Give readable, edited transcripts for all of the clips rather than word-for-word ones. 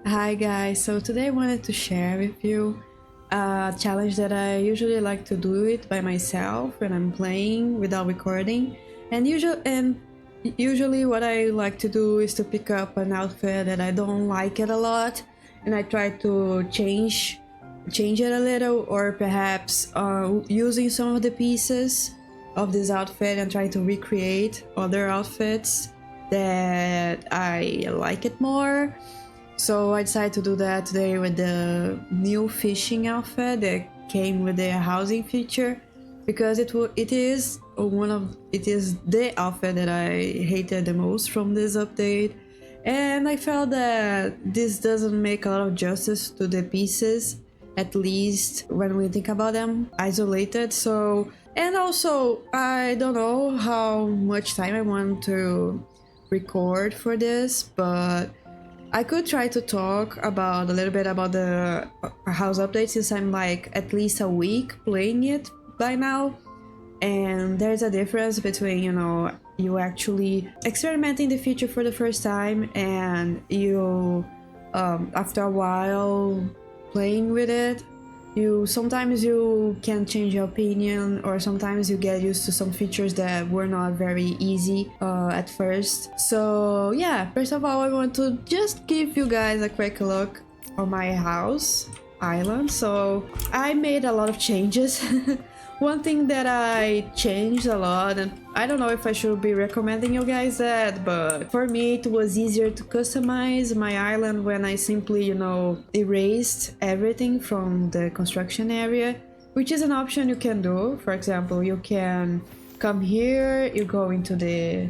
Hi guys, so today I wanted to share with you a challenge that I usually like to do it by myself when I'm playing without recording. And usually what I like to do is to pick up an outfit that I don't like it a lot and I try to change it a little, or perhaps using some of the pieces of this outfit and try to recreate other outfits that I like it more. So I decided to do that today with the new fishing outfit that came with the housing feature, because it is the outfit that I hated the most from this update, and I felt that this doesn't make a lot of justice to the pieces, at least when we think about them isolated. So, and also I don't know how much time I want to record for this, but I could try to talk about a little bit about the house update, since I'm like at least a week playing it by now. And there's a difference between, you actually experimenting the feature for the first time and you, after a while playing with it, sometimes you can change your opinion, or sometimes you get used to some features that were not very easy at first. So yeah, first of all, I want to just give you guys a quick look on my house island. So I made a lot of changes. One thing that I changed a lot, and I don't know if I should be recommending you guys that, but for me it was easier to customize my island when I simply, erased everything from the construction area, which is an option you can do. For example, you can come here, you go into the...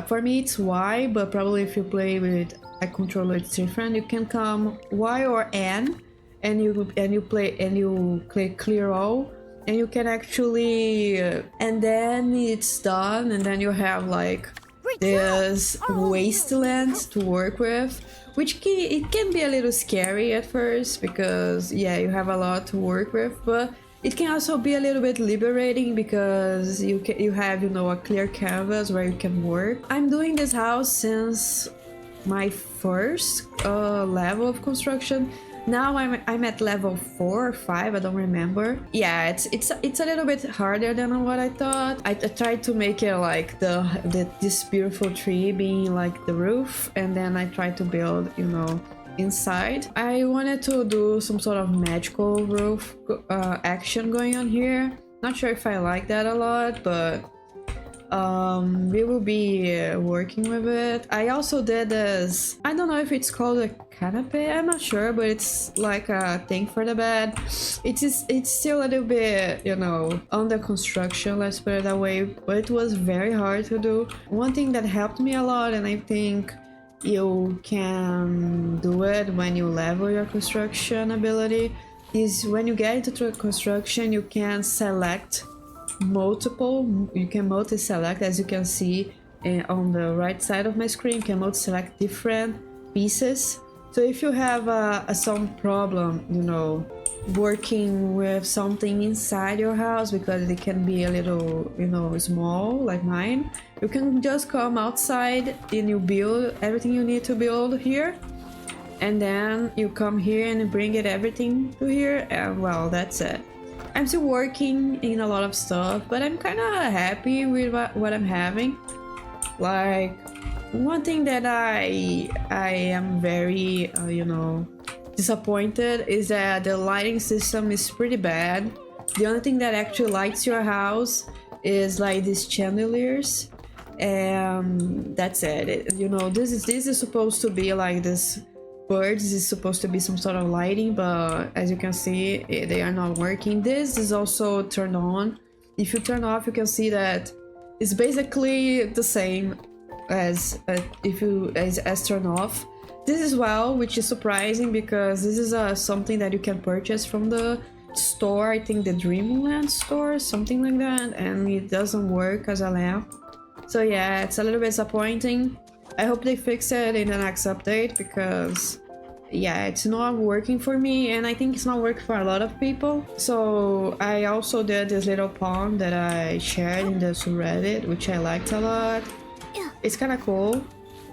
for me it's Y, but probably if you play with a controller it's different. You can come Y or N, and you click clear all, and you can actually and then it's done, and then you have like this wasteland to work with, which it can be a little scary at first, because yeah, you have a lot to work with, but it can also be a little bit liberating because you have a clear canvas where you can work. I'm doing this house since my first level of construction. Now I'm at level 4 or 5, I don't remember. Yeah, it's a little bit harder than what I thought. I tried to make it like this beautiful tree being like the roof, and then I tried to build, inside. I wanted to do some sort of magical roof action going on here. Not sure if I like that a lot, but we will be working with it. I also did this, I don't know if it's called a canopy, I'm not sure, but it's like a thing for the bed. It's still a little bit, under construction, let's put it that way, but it was very hard to do. One thing that helped me a lot, and I think you can do it when you level your construction ability, is when you get into construction you can select you can multi-select, as you can see on the right side of my screen. You can multi-select different pieces. So if you have some problem, working with something inside your house, because it can be a little, small like mine, you can just come outside and you build everything you need to build here, and then you come here and bring everything to here, and well, that's it. I'm still working in a lot of stuff, but I'm kind of happy with what I'm having. Like, one thing that I am very, disappointed is that the lighting system is pretty bad. The only thing that actually lights your house is like these chandeliers, and that's it. This is supposed to be like this. Birds is supposed to be some sort of lighting, but as you can see, they are not working. This is also turned on. If you turn off, you can see that it's basically the same as as turn off. This as well, which is surprising, because this is something that you can purchase from the store, I think the Dreamland store, something like that, and it doesn't work as a lamp. So yeah, it's a little bit disappointing. I hope they fix it in the next update, because yeah, it's not working for me, and I think it's not working for a lot of people. So I also did this little pond that I shared in the subreddit, which I liked a lot. It's kind of cool,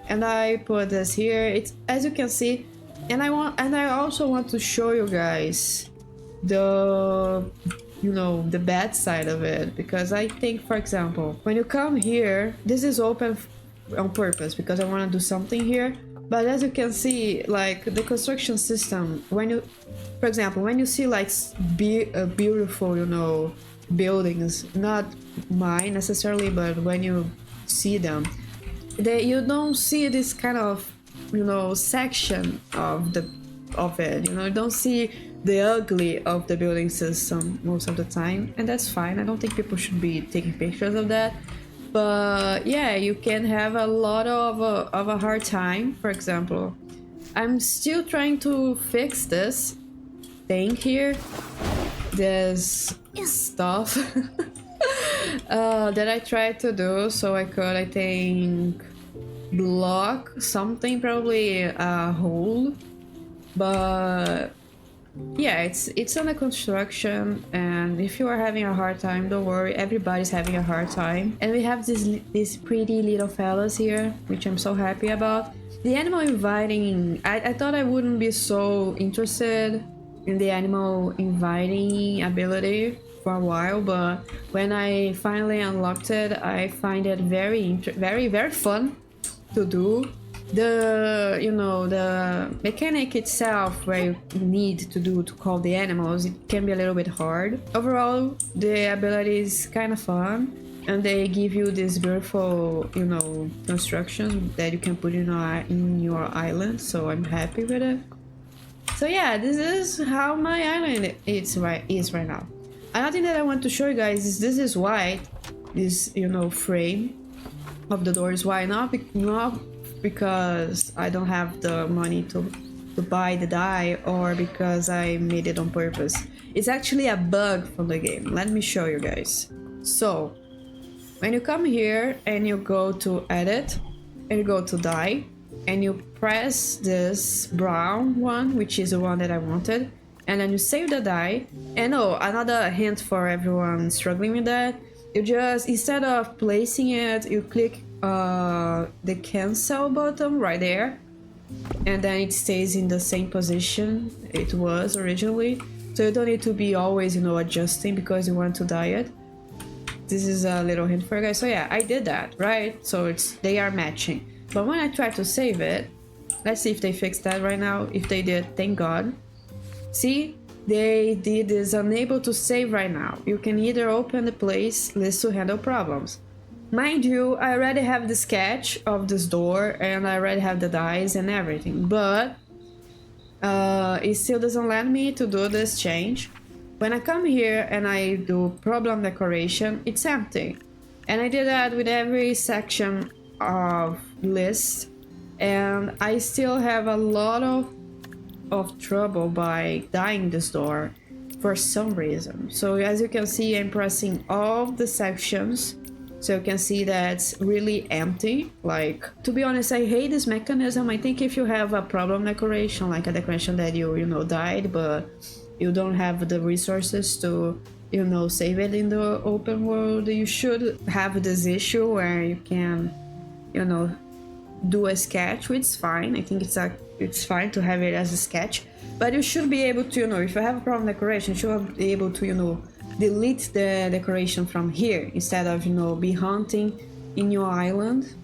and I put this here. It's, as you can see, And I also want to show you guys the, you know, the bad side of it, because I think, for example, when you come here, this is open on purpose because I want to do something here. But as you can see, like the construction system, when you, for example, when you see like beautiful, you know, buildings, not mine necessarily, but when you see them, you don't see this kind of, you know, section of it. You know, you don't see the ugly of the building system most of the time, and that's fine. I don't think people should be taking pictures of that. But yeah, you can have a lot of a hard time. For example, I'm still trying to fix this thing here. This stuff that I tried to do, so I could, I think, block something, probably a hole. But yeah, it's under construction, and if you are having a hard time, don't worry, everybody's having a hard time. And we have these pretty little fellas here, which I'm so happy about. The animal inviting, I thought I wouldn't be so interested in the animal inviting ability for a while, but when I finally unlocked it, I find it very fun to do. The, you know, the mechanic itself, where you need to call the animals, it can be a little bit hard. Overall, the ability is kind of fun, and they give you these beautiful, you know, constructions that you can put in your island, so I'm happy with it. So yeah, this is how my island is right now. Another thing that I want to show you guys is this is white. This, you know, frame of the door is white, not because I don't have the money to buy the dye, or because I made it on purpose. It's actually a bug from the game. Let me show you guys. So when you come here and you go to edit and you go to dye and you press this brown one, which is the one that I wanted, and then you save the dye. And oh, another hint for everyone struggling with that, you just, instead of placing it, you click the cancel button right there, and then it stays in the same position it was originally, so you don't need to be always, you know, adjusting because you want to dye it. This is a little hint for you guys. So yeah, I did that, right? So they are matching. But when I try to save it, let's see if they fixed that right now. If they did, thank God. See, they did is unable to save right now. You can either open the place list to handle problems. Mind you, I already have the sketch of this door, and I already have the dies and everything, but it still doesn't let me to do this change. When I come here and I do problem decoration, it's empty. And I did that with every section of list, and I still have a lot of trouble by dyeing this door for some reason. So as you can see, I'm pressing all the sections, so you can see that's really empty. Like, to be honest, I hate this mechanism. I think if you have a problem decoration, like a decoration that you know, dyed, but you don't have the resources to, you know, save it in the open world, you should have this issue where you can, you know, do a sketch, which is fine. I think it's fine to have it as a sketch, but you should be able to, you know, if you have a problem decoration, you should be able to, you know, delete the decoration from here instead of, you know, be hunting in your island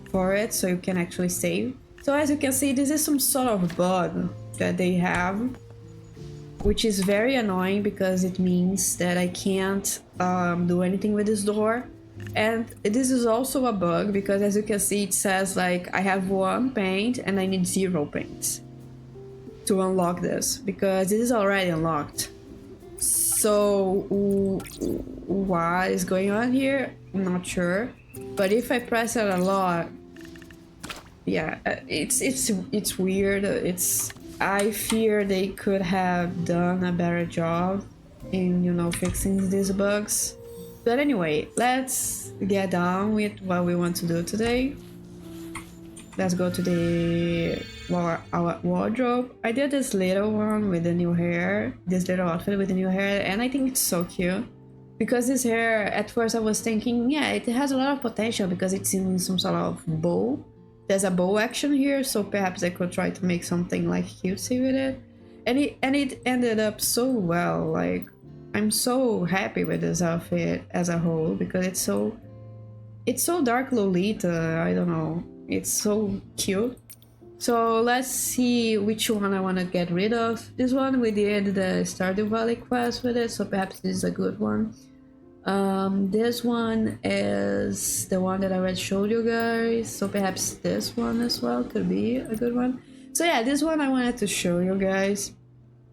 for it, so you can actually save. So as you can see, this is some sort of bug that they have, which is very annoying because it means that I can't do anything with this door. And this is also a bug because, as you can see, it says like I have 1 paint and I need 0 paints to unlock this, because this is already unlocked. So what is going on here? I'm not sure, but if I press it a lot, yeah, it's weird. I fear they could have done a better job in, you know, fixing these bugs. But anyway, let's get down with what we want to do today. Let's go to our wardrobe. I did this little one with the new hair, this little outfit with the new hair, and I think it's so cute. Because this hair, at first I was thinking, yeah, it has a lot of potential because it's in some sort of bow, there's a bow action here, so perhaps I could try to make something like cutesy with it. And it ended up so well. Like, I'm so happy with this outfit as a whole because it's so dark Lolita. I don't know, it's so cute. So let's see which one I want to get rid of. This one, we did the Stardew Valley quest with it, so perhaps this is a good one. This one is the one that I already showed you guys, so perhaps this one as well could be a good one. So yeah, this one I wanted to show you guys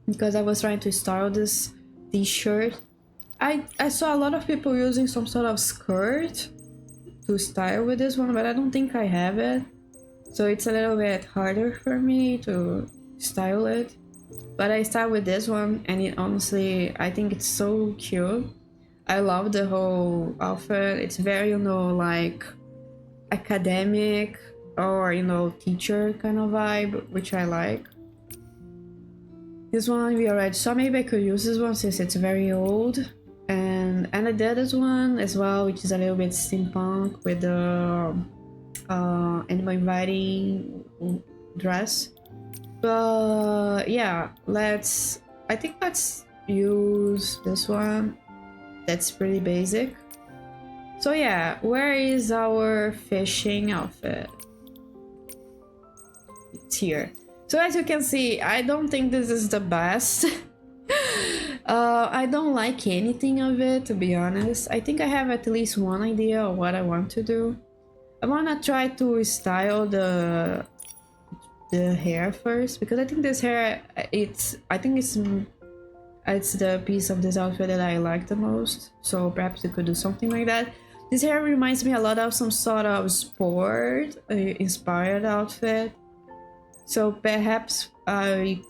because I was trying to style this t-shirt. I saw a lot of people using some sort of skirt to style with this one, but I don't think I have it. So it's a little bit harder for me to style it. But I start with this one, and it honestly, I think it's so cute. I love the whole outfit. It's very, you know, like academic or, you know, teacher kind of vibe, which I like. This one we already saw. Maybe I could use this one since it's very old. And I did this one as well, which is a little bit steampunk with the animal inviting dress. But yeah, I think let's use this one. That's pretty basic. So yeah, where is our fishing outfit? It's here. So as you can see, I don't think this is the best. I don't like anything of it, to be honest. I think I have at least one idea of what I want to do. I want to try to style the hair first, because I think this hair, it's the piece of this outfit that I like the most. So perhaps you could do something like that. This hair reminds me a lot of some sort of sport inspired outfit. So perhaps I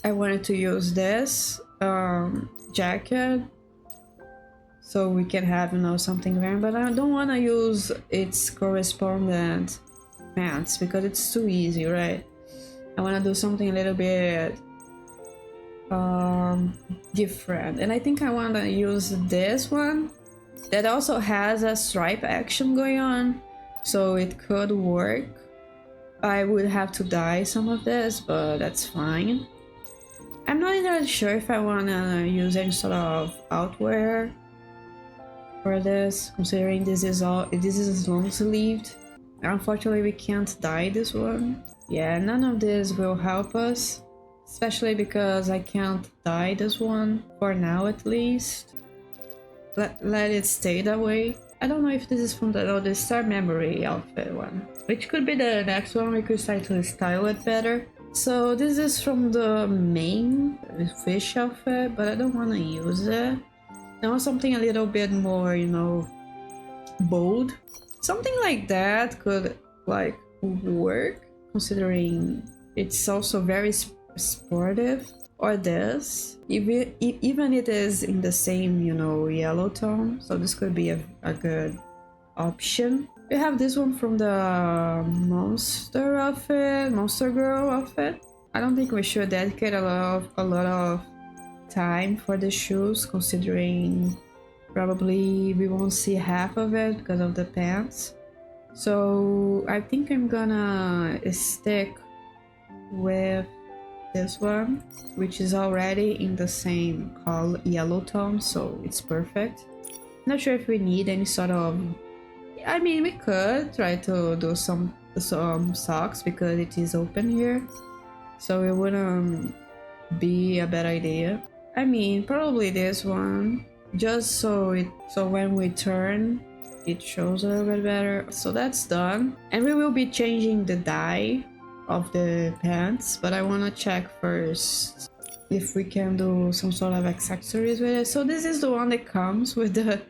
wanted to use this jacket so we can have, you know, something wearing, but I don't want to use its correspondent pants because it's too easy, right? I want to do something a little bit different, and I think I want to use this one that also has a stripe action going on, so it could work. I would have to dye some of this, but that's fine. I'm not entirely sure if I want to use any sort of outwear for this, considering this is long sleeved. Unfortunately, we can't dye this one. Yeah, none of this will help us, especially because I can't dye this one for now, at least. Let it stay that way. I don't know if this is from the Star Memory outfit one, which could be the next one. We could start to style it better. So this is from the main fish outfit, but I don't want to use it. I want something a little bit more, you know, bold. Something like that could like work, considering it's also very sportive. Or this, even it is in the same, you know, yellow tone, so this could be a good option. We have this one from the monster girl outfit. I don't think we should dedicate a lot of time for the shoes, considering probably we won't see half of it because of the pants. So I think I'm gonna stick with this one, which is already in the same yellow tone, so it's perfect. Not sure if we need any sort of, I mean, we could try to do some socks because it is open here, so it wouldn't be a bad idea. I mean, probably this one, just so when we turn it shows a little bit better. So that's done, and we will be changing the dye of the pants, but I want to check first if we can do some sort of accessories with it. So this is the one that comes with the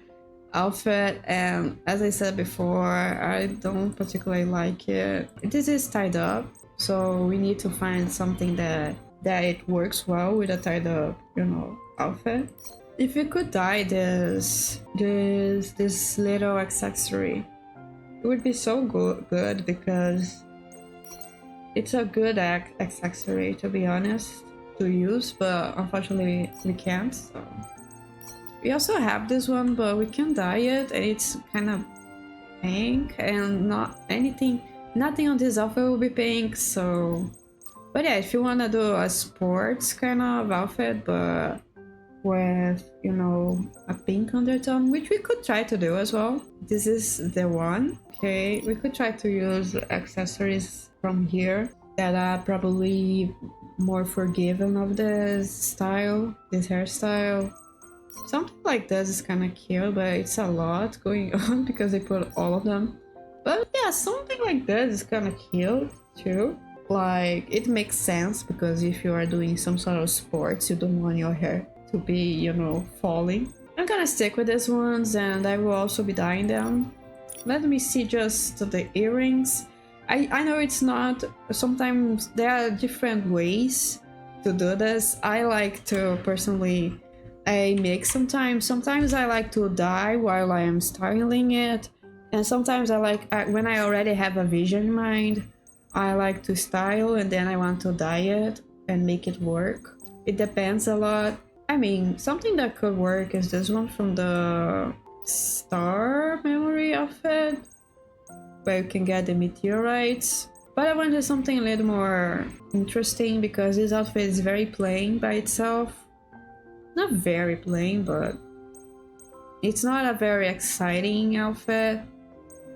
outfit, and as I said before, I don't particularly like it. This is tied up, so we need to find something that it works well with a tied up, you know, outfit. If we could dye this little accessory, it would be so good because it's a good accessory, to be honest, to use, but unfortunately we can't. So we also have this one, but we can dye it, and it's kind of pink, and nothing on this outfit will be pink, so... But yeah, if you wanna do a sports kind of outfit, but with, you know, a pink undertone, which we could try to do as well. This is the one. Okay, we could try to use accessories from here that are probably more forgiving of this style, this hairstyle. Something like this is kind of cute, but it's a lot going on because they put all of them. But yeah, something like this is kind of cute too. Like, it makes sense because if you are doing some sort of sports, you don't want your hair to be, you know, falling. I'm gonna stick with these ones, and I will also be dyeing them. Let me see just the earrings. I know it's not... Sometimes there are different ways to do this. I like to personally... I mix sometimes. Sometimes I like to dye while I am styling it. And sometimes I like... when I already have a vision in mind, I like to style and then I want to dye it and make it work. It depends a lot. I mean, something that could work is this one from the Star Memory outfit, where you can get the meteorites. But I wanted something a little more interesting because this outfit is very plain by itself. Not very plain, but it's not a very exciting outfit.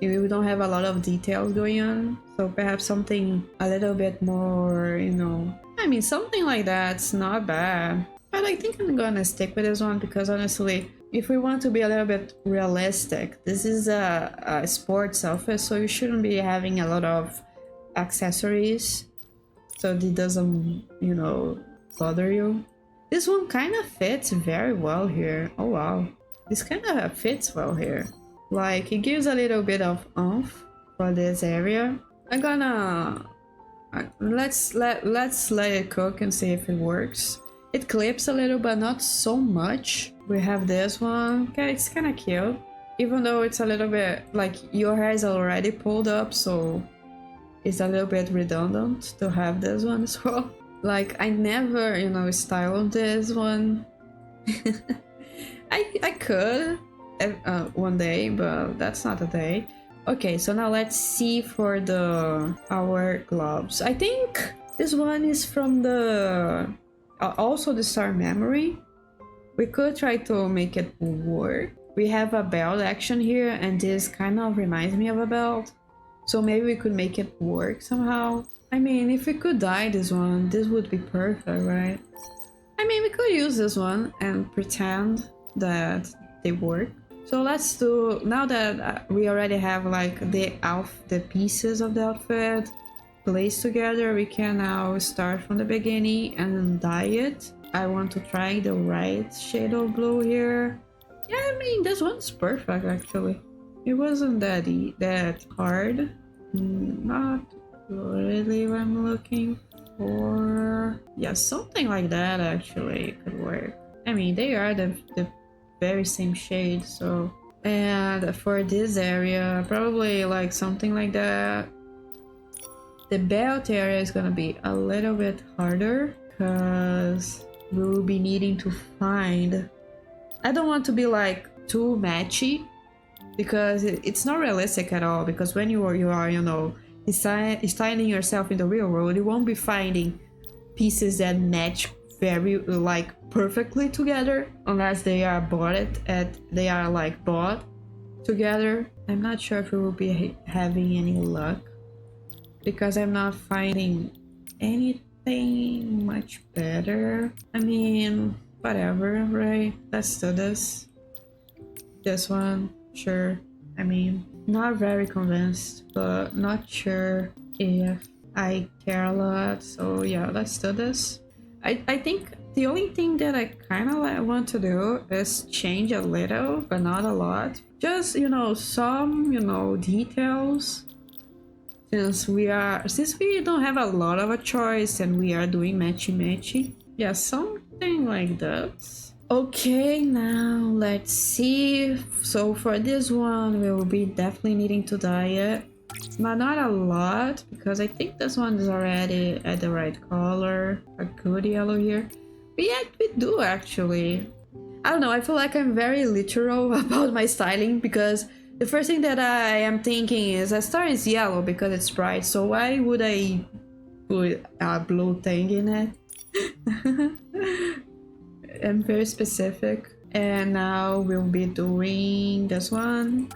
You don't have a lot of details going on, so perhaps something a little bit more, you know... I mean, something like that's not bad. But I think I'm gonna stick with this one because honestly, if we want to be a little bit realistic, this is a sports outfit, so you shouldn't be having a lot of accessories, so it doesn't, you know, bother you. This one kind of fits very well here. Oh wow, this kind of fits well here. Like, it gives a little bit of oomph for this area. I'm gonna... let's let it cook and see if it works. It clips a little, but not so much. We have this one. Okay, it's kind of cute. Even though it's a little bit... like, your hair is already pulled up, so it's a little bit redundant to have this one as well. Like, I never, you know, styled this one. I could one day, but that's not a day. Okay, so now let's see for our gloves. I think this one is from the also the Star Memory. We could try to make it work. We have a belt action here, and this kind of reminds me of a belt, so maybe we could make it work somehow. I mean, if we could dye this one, this would be perfect, right? I mean, we could use this one and pretend that they work. So let's do... now that we already have like the pieces of the outfit placed together, we can now start from the beginning and dye it. I want to try the right shade of blue here. Yeah, I mean, this one's perfect actually. It wasn't that hard. Not really what I'm looking for. Yeah, something like that actually could work. I mean, they are the very same shade, so... And for this area, probably like something like that. The belt area is gonna be a little bit harder because we will be needing to find... I don't want to be like too matchy because it's not realistic at all, because when you are, you know, styling yourself in the real world, you won't be finding pieces that match very like perfectly together unless they are bought together. I'm not sure if we will be having any luck because I'm not finding anything much better. I mean, whatever, right? Let's do this. This one, sure. I mean, not very convinced, but not sure if I care a lot. So yeah, let's do this. I think the only thing that I kind of want to do is change a little, but not a lot. Just, you know, some, you know, details. Since we don't have a lot of a choice and we are doing matchy. Yeah, something like that. Okay, now let's see. So for this one, we will be definitely needing to dye it. But not a lot, because I think this one is already at the right color. A good yellow here. But yeah, we do actually. I don't know, I feel like I'm very literal about my styling because The first thing that I am thinking is a star is yellow because it's bright, so why would I put a blue thing in it? I'm very specific. And now we'll be doing this one.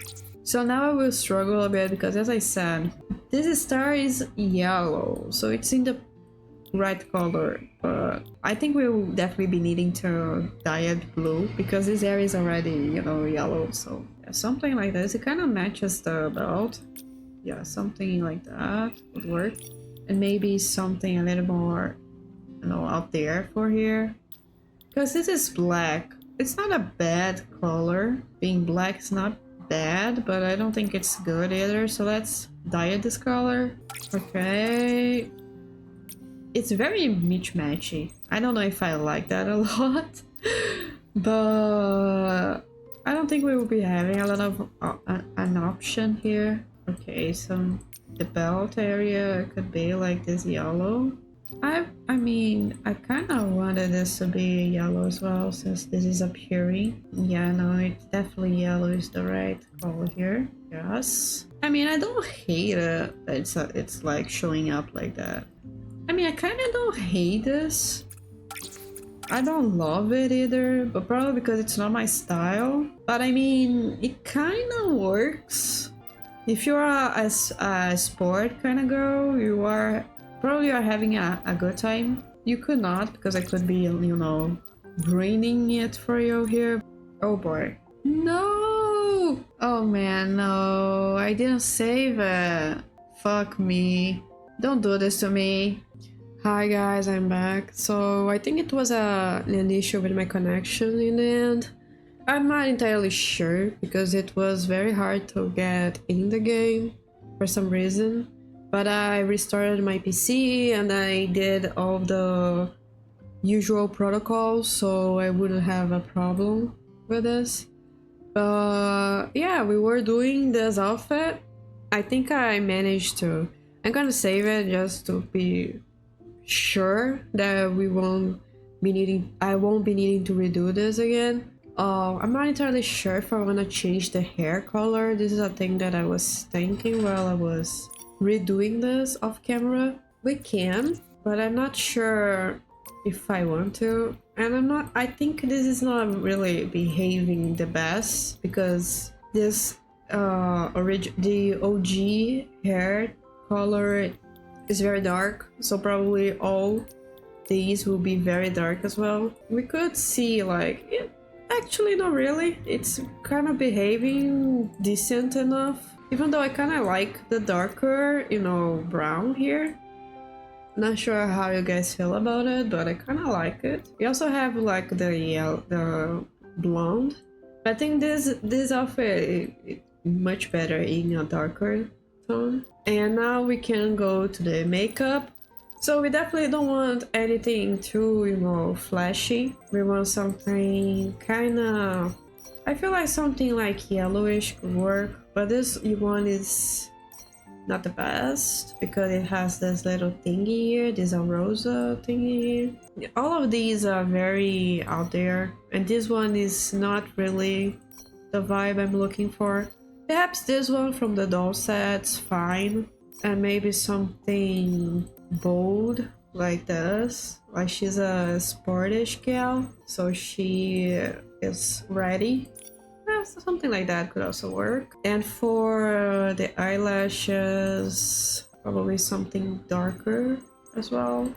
So now I will struggle a bit because, as I said, this star is yellow, so it's in the right color, but I think we will definitely be needing to dye it blue because this area is already, you know, yellow. So yeah, something like this. It kind of matches the belt. Yeah, something like that would work. And maybe something a little more, you know, out there for here. Because this is black. It's not a bad color. Being black is not bad, but I don't think it's good either. So let's dye it this color. Okay. It's very mismatchy. I don't know if I like that a lot, but I don't think we will be having a lot of an option here. Okay, so the belt area could be like this yellow. I mean, I kind of wanted this to be yellow as well since this is appearing. Yeah, no, it's definitely yellow is the right color here. Yes. I mean, I don't hate it. It's like showing up like that. I mean, I kind of don't hate this. I don't love it either, but probably because it's not my style. But I mean, it kind of works. If you're a sport kind of girl, you are probably having a good time. You could not, because I could be, you know, ruining it for you here. Oh boy. No! Oh man, no. I didn't save it. Fuck me. Don't do this to me. Hi guys, I'm back. So I think it was an issue with my connection in the end. I'm not entirely sure because it was very hard to get in the game for some reason. But I restarted my PC and I did all the usual protocols so I wouldn't have a problem with this. But yeah, we were doing this outfit. I think I managed to. I'm gonna save it just to be sure that I won't be needing to redo this again. I'm not entirely sure if I want to change the hair color. This is a thing that I was thinking while I was redoing this off camera. We can, but I'm not sure if I want to. And I think this is not really behaving the best because this the OG hair color is very dark, so probably all these will be very dark as well. We could see like actually not really. It's kind of behaving decent enough. Even though I kind of like the darker, you know, brown here. Not sure how you guys feel about it, but I kind of like it. We also have like the blonde. I think this outfit is much better in a darker tone. And now we can go to the makeup. So we definitely don't want anything too, you know, flashy. We want something kind of... I feel like something like yellowish could work. But this one is not the best because it has this little thingy here, this rosa thingy here. All of these are very out there, and this one is not really the vibe I'm looking for. Perhaps this one from the doll set's fine, and maybe something bold like this. Like she's a sportish gal, so she is ready. Something like that could also work. And for the eyelashes, probably something darker as well.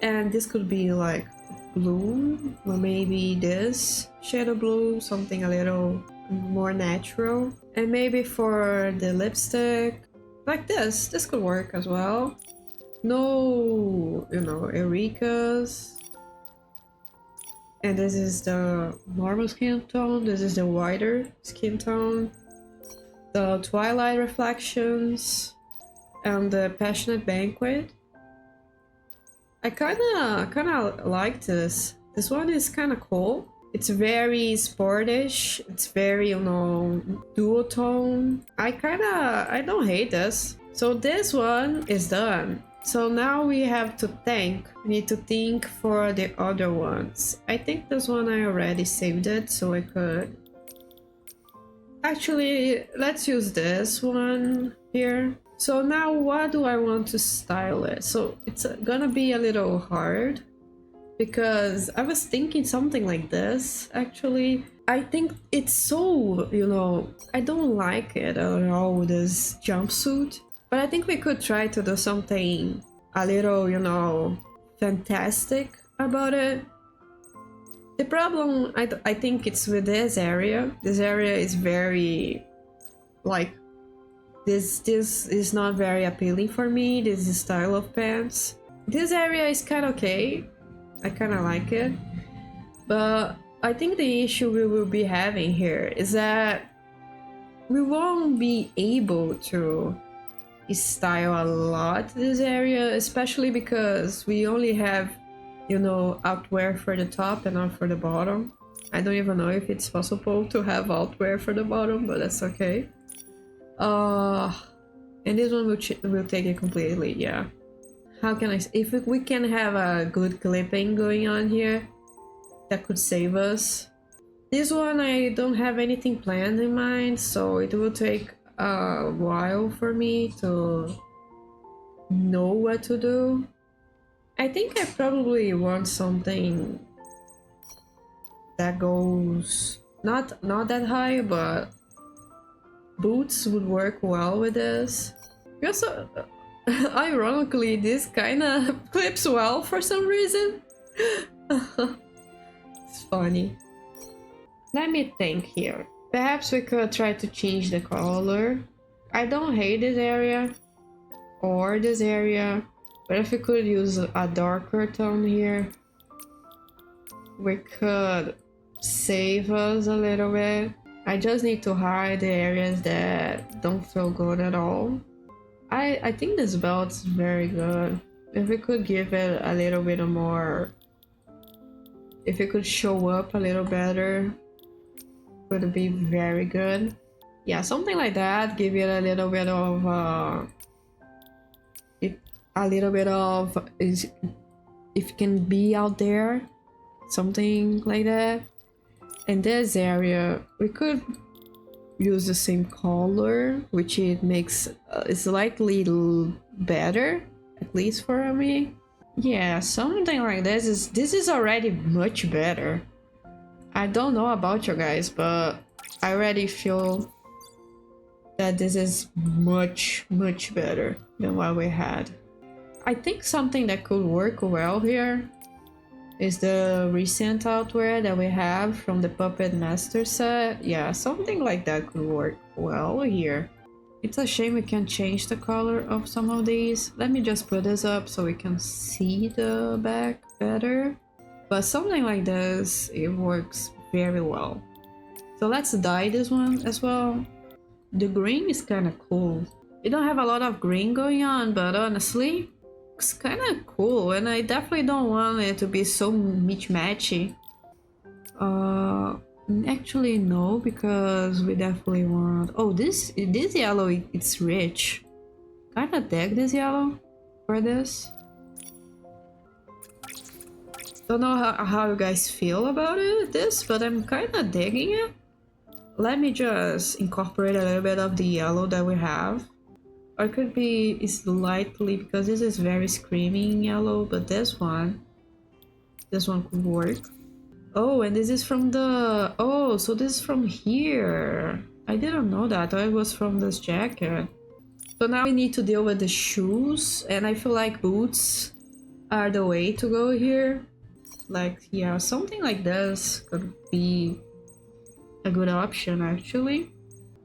And this could be like blue, or maybe this shade of blue, something a little more natural. And maybe for the lipstick, like this could work as well. No, you know, Eureka's. And this is the normal skin tone, this is the whiter skin tone, the Twilight Reflections, and the Passionate Banquet. I kinda like this. This one is kinda cool. It's very sportish, it's very, you know, duotone. I don't hate this. So this one is done. So now we need to think for the other ones. I think this one I already saved it, so I Actually, let's use this one here. So now what do I want to style it? So it's gonna be a little hard because I was thinking something like this actually. I think it's so, you know, I don't like it at all, this jumpsuit. But I think we could try to do something a little, you know, fantastic about it. The problem, I think it's with this area. This area is very, like, this is not very appealing for me, this style of pants. This area is kind of okay. I kind of like it. But I think the issue we will be having here is that we won't be able to style a lot this area, especially because we only have, you know, outwear for the top and not for the bottom. I don't even know if it's possible to have outwear for the bottom, but that's okay. And this one will take it completely, yeah. How can I... if we can have a good clipping going on here, that could save us. This one I don't have anything planned in mind, so it will take a while for me to know what to do. I think I probably want something that goes not that high, but boots would work well with this. Because ironically, this kind of clips well for some reason. It's funny. Let me think here. Perhaps we could try to change the color. I don't hate this area or this area, but if we could use a darker tone here, we could save us a little bit. I just need to hide the areas that don't feel good at all. I think this belt is very good. If we could give it a little bit more, if it could show up a little better, would be very good. Yeah, something like that. Give it a little bit of if it can be out there, something like that. In this area, we could use the same color, which it makes slightly better, at least for me. Yeah, something like this is already much better. I don't know about you guys, but I already feel that this is much better than what we had. I think something that could work well here is the recent outwear that we have from the Puppet Master set. Yeah, something like that could work well here. It's a shame we can't change the color of some of these. Let me just put this up so we can see the back better. But something like this, it works very well. So let's dye this one as well. The green is kind of cool. We don't have a lot of green going on, but honestly, it's kind of cool, and I definitely don't want it to be so mismatchy. Actually no, because we definitely want... oh, this yellow, it's rich. Kind of dig this yellow for this. Don't know how you guys feel about this, but I'm kind of digging it. Let me just incorporate a little bit of the yellow that we have. Or it could be slightly, because this is very screaming yellow, but this one could work. Oh, and this is from the... oh, so this is from here. I didn't know that. I thought it was from this jacket. So now we need to deal with the shoes, and I feel like boots are the way to go here. Like, yeah, something like this could be a good option, actually.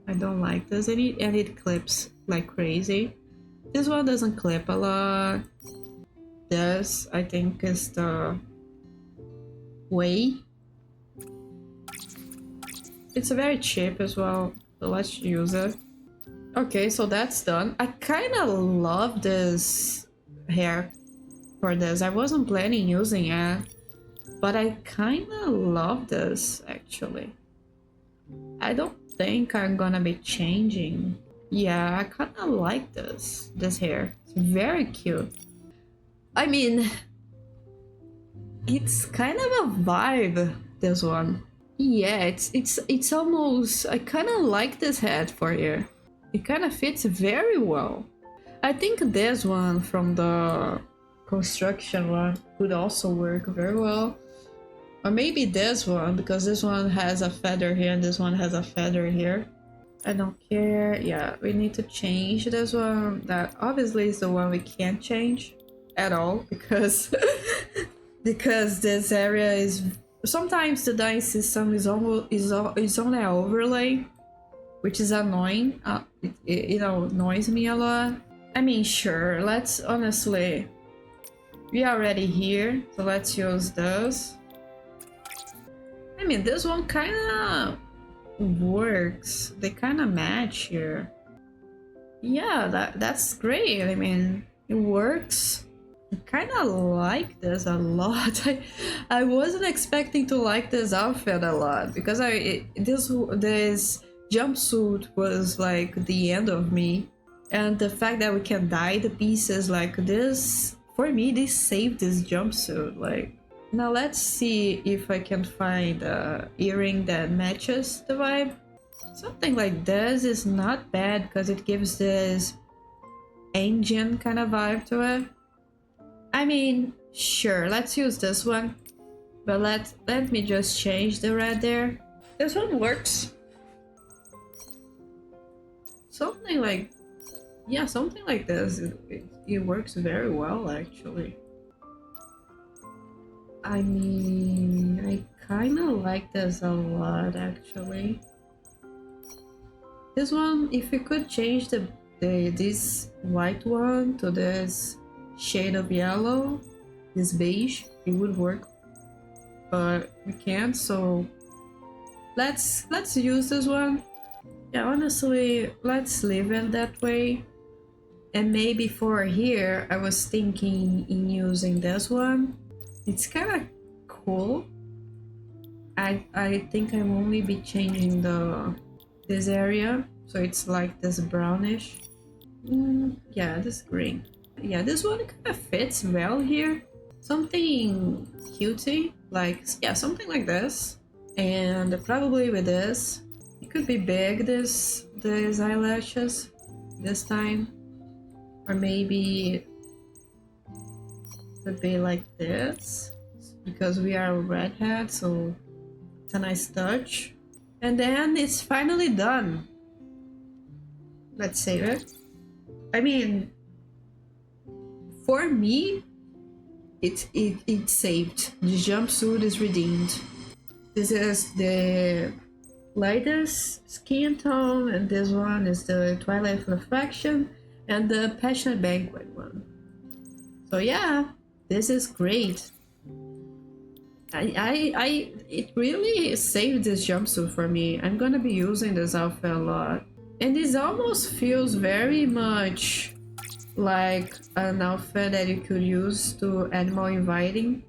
I don't like this, and it clips like crazy. This one doesn't clip a lot. This, I think, is the way. It's very cheap as well, so let's use it. Okay, so that's done. I kind of love this hair for this. I wasn't planning using it, but I kind of love this, actually. I don't think I'm gonna be changing. Yeah, I kind of like this hair. It's very cute. I mean, it's kind of a vibe, this one. Yeah, it's almost, I kind of like this hat for you. It kind of fits very well. I think this one from the construction one would also work very well. Or maybe this one, because this one has a feather here and this one has a feather here. I don't care. Yeah, we need to change this one. That obviously is the one we can't change at all because because this area is sometimes the dye system is almost is only an overlay, which is annoying. It annoys me a lot. I mean, sure. Let's honestly, we are already here, so let's use those. I mean, this one kind of works. They kind of match here. Yeah, that's great. I mean, it works. I kind of like this a lot. I wasn't expecting to like this outfit a lot because this jumpsuit was like the end of me, and the fact that we can dye the pieces like this, for me, this saved this jumpsuit. Like, now let's see if I can find a earring that matches the vibe. Something like this is not bad because it gives this engine kind of vibe to it. I mean, sure, let's use this one. But let me just change the red there. This one works. Something like, yeah, something like this. It works very well, actually. I mean, I kind of like this a lot, actually. This one, if you could change this white one to this shade of yellow, this beige, it would work. But we can't, so let's use this one. Yeah, honestly, let's leave it that way. And maybe for here, I was thinking in using this one. It's kind of cool. I think I will only be changing this area, so it's like this brownish. Yeah, this green. Yeah, this one kind of fits well here. Something cutie, like, yeah, something like this. And probably with this, it could be big, these eyelashes this time. Or maybe could be like this, because we are redhead, so it's a nice touch. And then it's finally done. Let's save it. I mean, for me, it saved. The jumpsuit is redeemed. This is the lightest skin tone, and this one is the Twilight Reflection and the Passionate Banquet one. So yeah, this is great. It really saved this jumpsuit for me. I'm gonna be using this outfit a lot. And this almost feels very much like an outfit that you could use to animal inviting,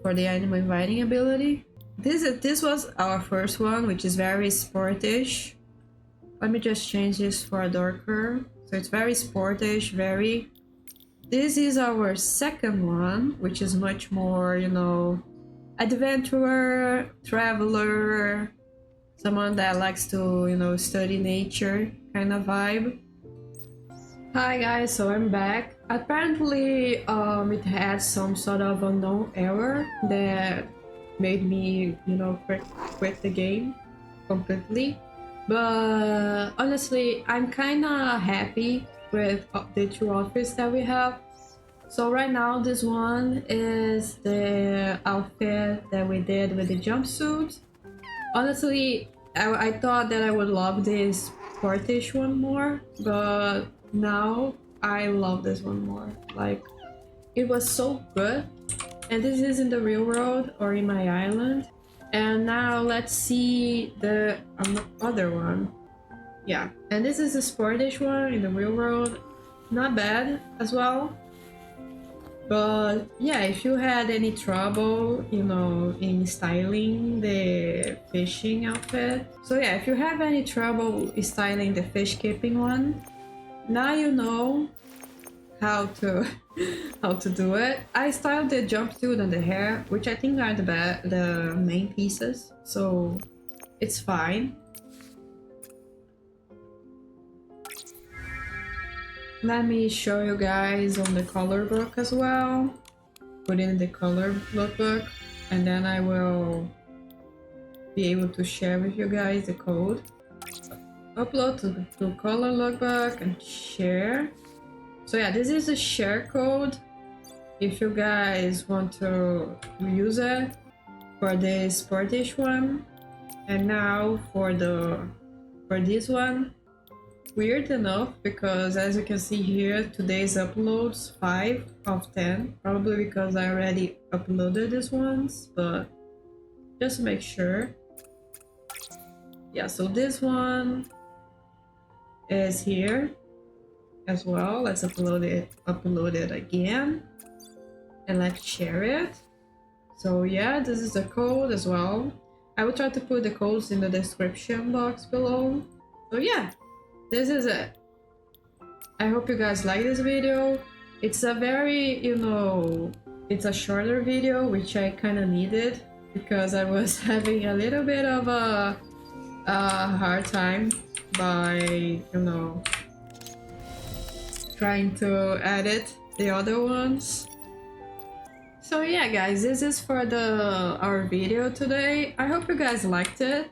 for the animal inviting ability. This was our first one, which is very sportish. Let me just change this for a darker. So it's very sportish, very. This is our second one, which is much more, you know, adventurer, traveler, someone that likes to, you know, study nature kind of vibe. Hi guys, so I'm back. Apparently, it had some sort of unknown error that made me, you know, quit the game completely. But honestly, I'm kind of happy with the two outfits that we have. So right now, this one is the outfit that we did with the jumpsuit. Honestly, I thought that I would love this sportish one more, but now I love this one more. Like, it was so good. And this is in the real world or in my island. And now let's see the other one. Yeah, and this is a sportish one in the real world. Not bad as well. But yeah, if you had any trouble, you know, in styling the fishing outfit. So yeah, if you have any trouble styling the fish keeping one, now you know how to how to do it. I styled the jumpsuit and the hair, which I think are the main pieces, so it's fine. Let me show you guys on the color book as well. Put in the color lookbook, and then I will be able to share with you guys the code. Upload to color lookbook and share. So yeah, this is a share code if you guys want to use it for this Sportish one. And now for this one, weird enough, because as you can see here, today's uploads 5 of 10, probably because I already uploaded these ones, but just to make sure. Yeah, so this one is here as well. Let's upload it again, and let's share it. So yeah, this is the code as well. I will try to put the codes in the description box below. So yeah, this is it. I hope you guys like this video. It's a very, it's a shorter video, which I kind of needed because I was having a little bit of a hard time by, trying to edit the other ones. So yeah, guys, this is for our video today. I hope you guys liked it.